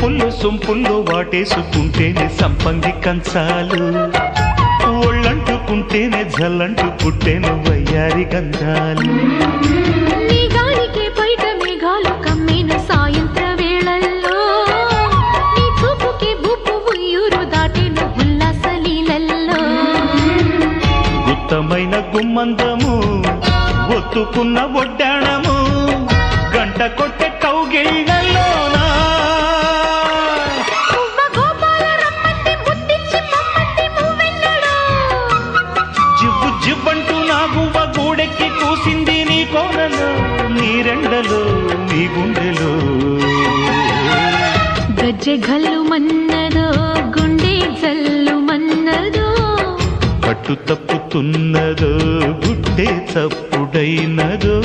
వంపుల్లో సొంపుల్లో వాటేసుకుంటేనే సంపంగి కంచాలు, ఒళ్ళంటుకుంటేనే జల్లంటు పుట్టేను వయ్యారి గంధాలు. నీ గాలికే బయట మేఘాలు కమ్మిన సాయంత్ర వేళల్లో, నీ చూపుకే బుప్పు ఉయ్యూరు దాటిన ఉల్లాస లీలల్లో. గుత్తమైన గుమ్మందము ఒత్తుకున్న ఒడ్డాణము, గంట కొట్టే కౌగిళ్ళలోనా జివ్వు జివ్వంటూ నా గువ్వ గూడెక్కి కూసింది నీ కోనలో, నీ రెండలో నీ గుండెలో. గజ్జె గల్లు మన్నదో గుండె జల్లు మన్నదో, పట్టు తప్పుతున్నదో గుడ్డే చప్పుడైనదో.